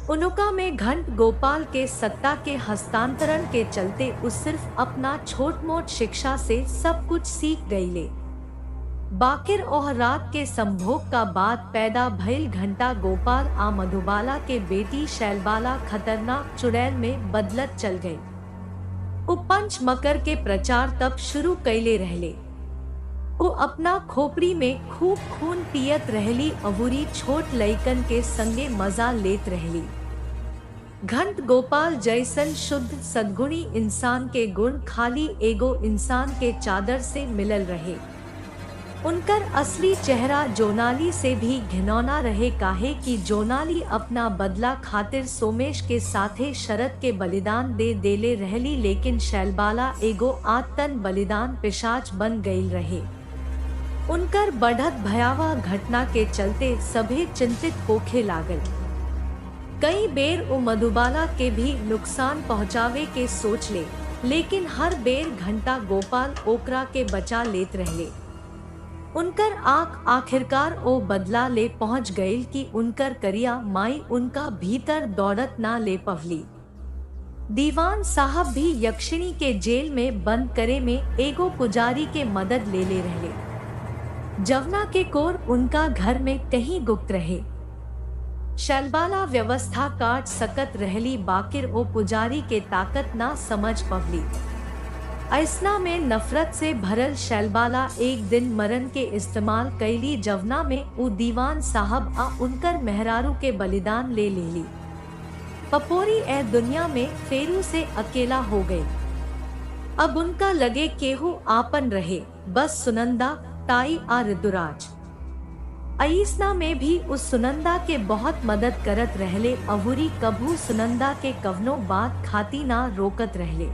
उनुका में घंट गोपाल के सत्ता के हस्तांतरण के चलते उस सिर्फ अपना छोट मोट शिक्षा से सब कुछ सीख गई ले। बाकिर ओह रात के संभोग का बाद पैदा भइल घंटा गोपाल आ मधुबाला के बेटी शैलबाला खतरनाक चुड़ैल में बदलत चल गई। उ पंच मकर के प्रचार तब शुरू कैले रहले। वो अपना खोपड़ी में खूब खून पियत रहली अवूरी छोट लइकन के संगे मजा लेत रहली। घंट गोपाल जैसन शुद्ध सद्गुणी इंसान के गुण खाली एगो इंसान के चादर से मिलल रहे। उनकर असली चेहरा जोनाली से भी घिनौना रहे, काहे कि जोनाली अपना बदला खातिर सोमेश के साथे शरत के बलिदान दे देले रहली, लेकिन शैलबाला एगो आत्तन बलिदान पिशाच बन गई रहे। उनकर बढ़त भयावह घटना के चलते सभे चिंतित होखे लागल। कई बेर वो मधुबाला के भी नुकसान पहुँचावे के सोच ले, लेकिन हर बेर घंटा गोपाल ओकरा के बचा लेत रहले। उनकर आँख आखिरकार ओ बदला ले पहुँच गईल कि उनकर करिया माई उनका भीतर दौड़त ना ले पवली। दीवान साहब भी यक्षिणी के जेल में बंद करे में एगो पुजारी के मदद ले रहले। जवना के कोर उनका घर में कहीं गुप्त रहे। शैलबाला व्यवस्था काट सकत रहली, बाकिर ओ पुजारी के ताकत ना समझ पवली। ऐसना में नफरत से भरल शैलबाला एक दिन मरण के इस्तेमाल कैली, जवना में उ दीवान साहब आ उनकर मेहरारू के बलिदान ले लेली। पपोरी ए दुनिया में फेरू से अकेला हो गई। अब उनका लगे केहू आपन रहे, बस सुनंदा, ताई आ ऋतुराज। ऐसना में भी उस सुनंदा के बहुत मदद करत रहले, अवूरी कभू सुनंदा के कवनो बात खाती ना रोकत रहले।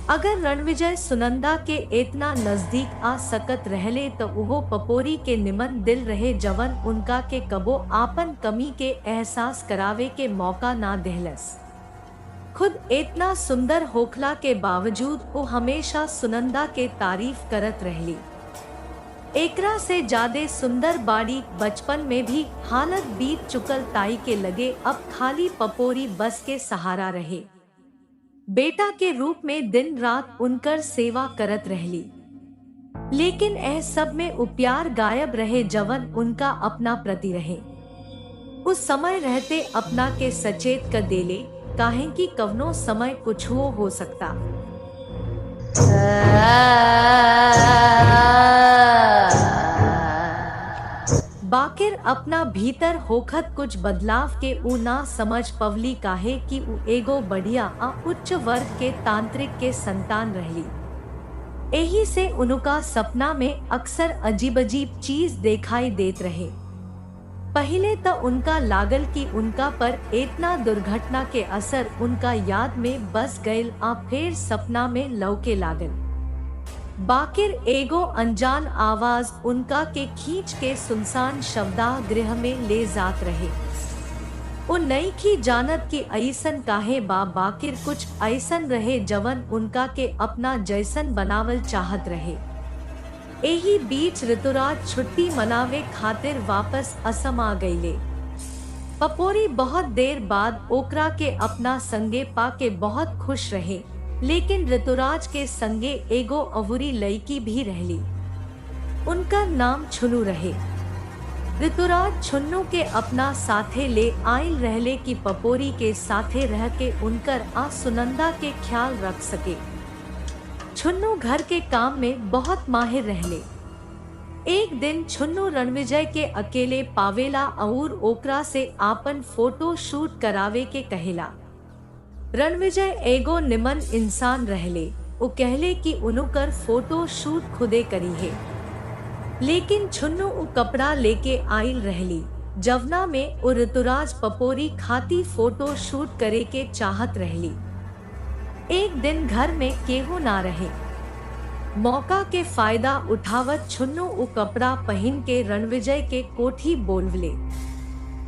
अगर रणविजय सुनंदा के इतना नजदीक आ सकत रहले तो उहो पपोरी के निमन दिल रहे, जवन उनका के कबो आपन कमी के एहसास करावे के मौका ना देहलस। खुद इतना सुंदर होखला के बावजूद वो हमेशा सुनंदा के तारीफ करत रहली। एकरा से ज्यादा सुंदर बाड़ी बचपन में भी हालत बीत चुकल ताई के लगे अब खाली पपोरी बस के सहारा रहे। बेटा के रूप में दिन रात उनकर सेवा करत रहली, लेकिन यह सब में उ प्यार गायब रहे जवन उनका अपना प्रति रहे। उस समय रहते अपना के सचेत कर देले, काहे कि कवनो समय कुछ हो सकता। बाकिर अपना भीतर होखत कुछ बदलाव के उ ना समझ पवली, काहे कि उ एगो बढ़िया आ उच्च वर्ग के तांत्रिक के संतान रहली। एही से उनका सपना में अक्सर अजीब अजीब चीज दिखाई देत रहे। पहले तो उनका लागल कि उनका पर इतना दुर्घटना के असर उनका याद में बस गईल, आ फिर सपना में लौके लागल। बाकिर एगो अनजान आवाज उनका के खींच के सुनसान शवदाह गृह में ले जात रहे। वो नई की जानत की ऐसन काहे बाकिर कुछ ऐसन रहे जवन उनका के अपना जैसन बनावल चाहत रहे। एही बीच ऋतुराज छुट्टी मनावे खातिर वापस असम आ गईले। पपोरी बहुत देर बाद ओकरा के अपना संगे पा के बहुत खुश रहे, लेकिन ऋतुराज के संगे एगो अवूरी लड़की भी रहली। उनका नाम छुन्नू रहे। ऋतुराज छुन्नू के अपना साथे ले आइल रहले कि पपोरी के साथे रह के उनकर आ सुनंदा के ख्याल रख सके। छुन्नू घर के काम में बहुत माहिर रहले। एक दिन छुन्नू रणविजय के अकेले पावेला और ओकरा से आपन फोटो शूट करावे के कहेला। रणविजय एगो निमन इंसान रहले, वो कहले कि उनकर फोटो शूट खुदे करी है, लेकिन छुन्नू उ कपड़ा लेके आइल रहली, जवना में उ ऋतुराज पपोरी खाती फोटो शूट करे के चाहत रहली। एक दिन घर में केहू ना रहे। मौका के फायदा उठावत छुन्नू उ कपड़ा पहन के रणविजय के कोठी बोलवले।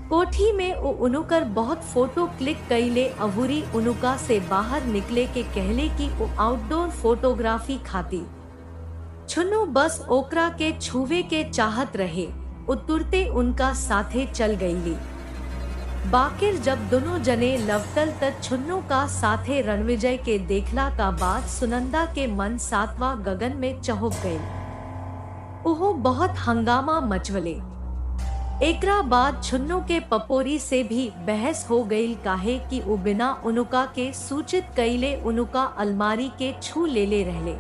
कोठी में उनुकर बहुत फोटो क्लिक कैले, अवूरी उनुका से बाहर निकले के कहले कि वो आउटडोर फोटोग्राफी खाती। छुन्नू बस ओकरा के छुवे के चाहत रहे, उतुरते उनका साथे चल गईली। बाकिर जब दोनों जने लवटल तक छुन्नू का साथे रणविजय के देखला का बाद सुनंदा के मन सातवां गगन में चहुप गई। ओहो बहुत हंगामा मचवले। एकरा बाद छुन्नू के पपोरी से भी बहस हो गई, काहे कि उ बिना उनुका के सूचित कईले उनुका अलमारी के छू ले रहले।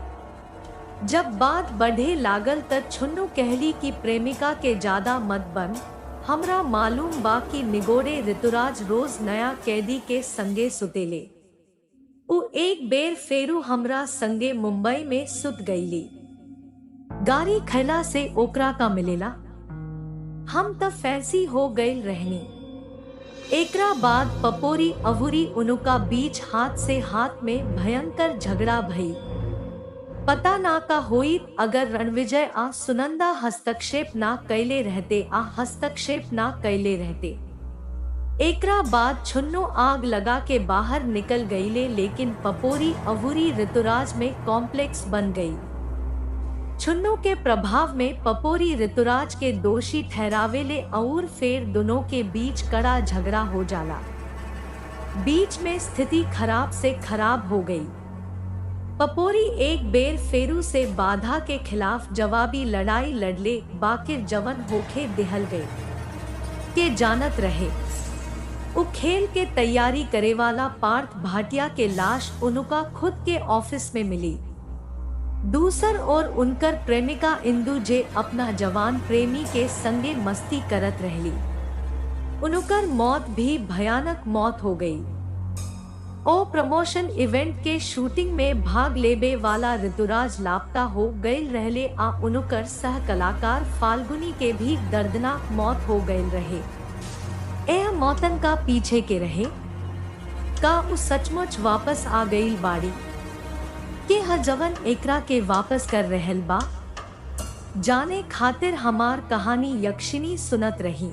जब बात बढ़े लागल तब छुन्नू कहली कि प्रेमिका के ज्यादा मत बन, हमरा मालूम बा कि निगोरे ऋतुराज रोज नया कैदी के संगे सुतेले। उ एक बेर फेरू हमरा संगे मुंबई में सुत गईली। गाड़ी खैला से ओकरा का मिलेला। हम तब फैंसी हो गई रहनी। एकरा बाद पपोरी अवुरी उनुका बीच हाथ से हाथ में भयंकर झगड़ा भई। पता ना का होई अगर रणविजय आ सुनंदा हस्तक्षेप ना कैले रहते। एकरा बाद छुन्नू आग लगा के बाहर निकल गईले, लेकिन पपोरी अवुरी ऋतुराज में कॉम्प्लेक्स बन गई। छुन्नू के प्रभाव में पपोरी ऋतुराज के दोषी ठहरावेले और फिर दोनों के बीच कड़ा झगड़ा हो जाला। बीच में स्थिति खराब से खराब हो गई। पपोरी एक बेर फेरू से बाधा के खिलाफ जवाबी लड़ाई लड़ले, बाकिर जवन होखे दिहल गए के जानत रहे। उ खेल के तैयारी करे वाला पार्थ भाटिया के लाश उनुका खुद के ऑफिस में मिली। दूसर और उनकर प्रेमिका इंदु जे अपना जवान प्रेमी के संगे मस्ती करत रहली। उनुकर मौत भी भयानक मौत हो गई। ओ प्रमोशन इवेंट के शूटिंग में भाग लेबे वाला ऋतुराज लापता हो गए रहले आ उनुकर सह कलाकार फाल्गुनी के भी दर्दनाक मौत हो गए रहे। यह मौतन का पीछे के रहे का उ सचमुच वापस आ गई बाड़ी के जवन एकरा के वापस कर रहल बा। जाने खातिर हमार कहानी यक्षिणी सुनत रही।